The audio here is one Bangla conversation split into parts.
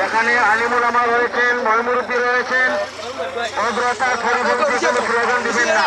এখানে আলিমুল আমা রয়েছেন, ময়মুরুদ্দি রয়েছেন। ভদ্রতার পরিবর্তে কোনো স্লোগান দিবেন না।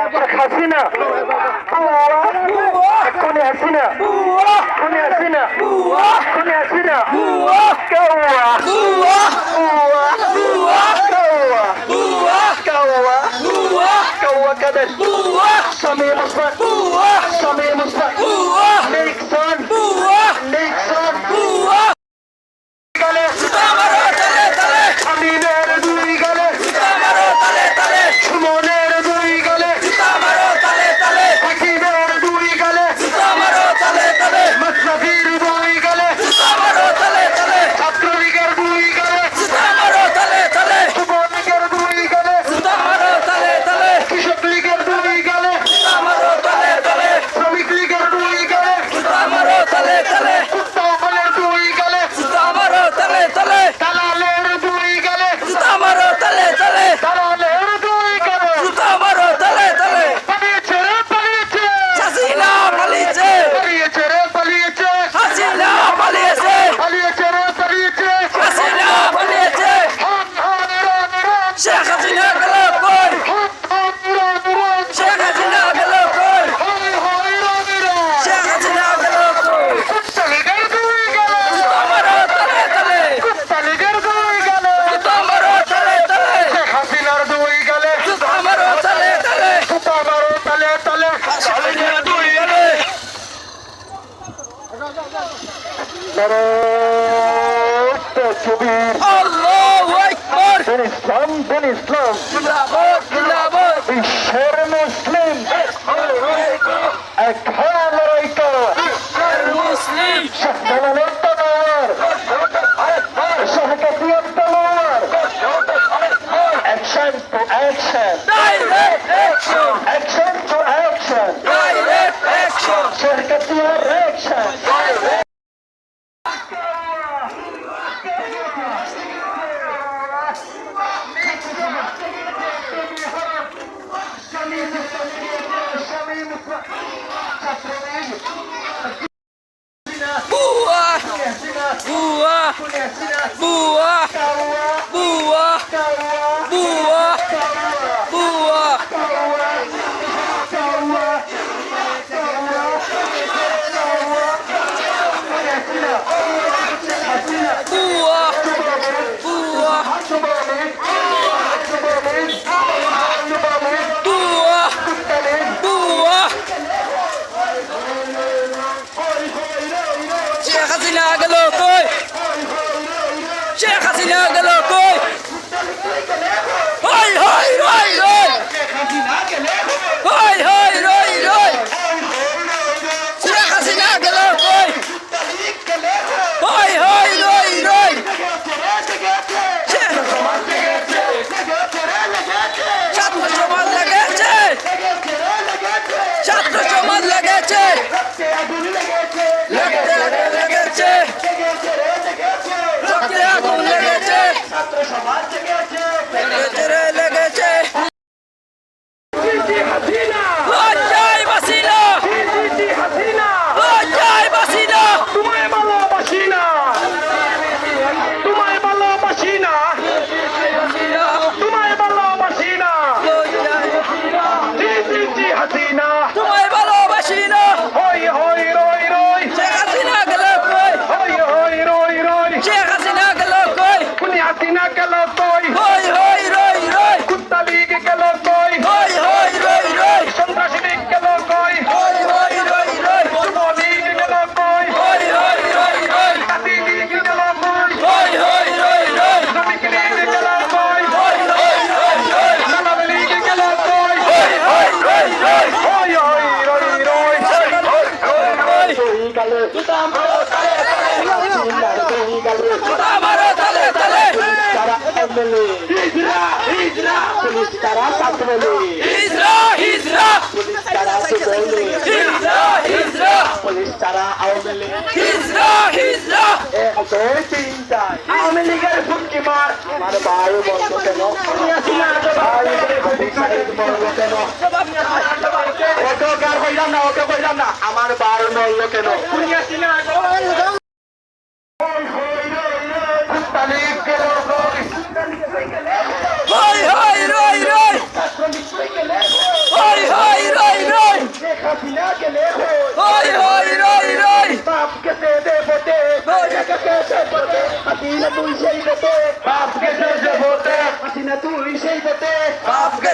শেখ হাসিনা কোনে হাসিনা কাদের শামীম ওসমান নিক্সন আমিনের দুই গালে সুমনের দুই গালে হাকিমের দুই গালে আল্লাহু আকবার ইসলাম জিন্দাবাদ জিন্দাবাদ বিশ্বের মুসলিম এখন লড়াই করো মুসলিম শাহজালালের তলোয়ার শাহকাফিয়ার তলোয়ার action to action direct action action to action direct action শাহকাফিয়ার অ্যাকশন বুয়া বুয়া বুয়া বুয়া বুয়া বুয়া বুয়া বুয়া বুয়া বুয়া শেখ হাসিনা গেল কই শেখ হাসিনা গেল কই হই হই রই রই হই হই রই রই শেখ হাসিনা গেল কই হই হই রই রই ছাত্র সমাজ লেগেছে ছাত্র সমাজ লেগেছে লেগেছে রক্তে আগুন লেগেছে লেগেছে লজ্জায় বাসিনা লজ্জায় বাসিনা তোমায় ভালোবাসি না তোমায় ভালোবাসি না তোমায় ভালোবাসি না জি হাসিনা তোমায় ভালোবাসি না হই হই রই রই শেখ হাসিনা গেল কই হই হই রই রই শেখ হাসিনা গেল কই কুনি হাসিনা গেল তুই হই হই রই রই কুত্তা লীগ গেল তুই হই হই রই রই সন্ত্রাসী লীগ গেল কই হই হই রই রই যুব লীগ গেল কই হই হই রই রই জাতি লীগ গেল কই হই হই রই রই শ্রমিক লীগ গেল কই হই হই রই রই মানব লীগ গেল কই হই হই রই রই হই হই রই রই আমারও তলে তলে হিজরা পুলিশ তারা ছাত্রলী হিজরা হিজরা হিজরা হিজরা পুলিশ তারা আওয়ামী লীগ হিজরা হিজরা দুই তিনটায় আওয়ামী লীগের ফুটকি মার আমার বায়ু বন্ধ কেন ওকে আর কইলাম না ওকে কইলাম না আমার বায়ু নড়ল কেন হই হই রই রই হই হই রই রই হই হই রই রই বাপ কেসে দে বোতে হাসিনা তুই সেই বোতে বাপ কেসে দে বোতে হাসিনা তুই সেই বোতে বাপকে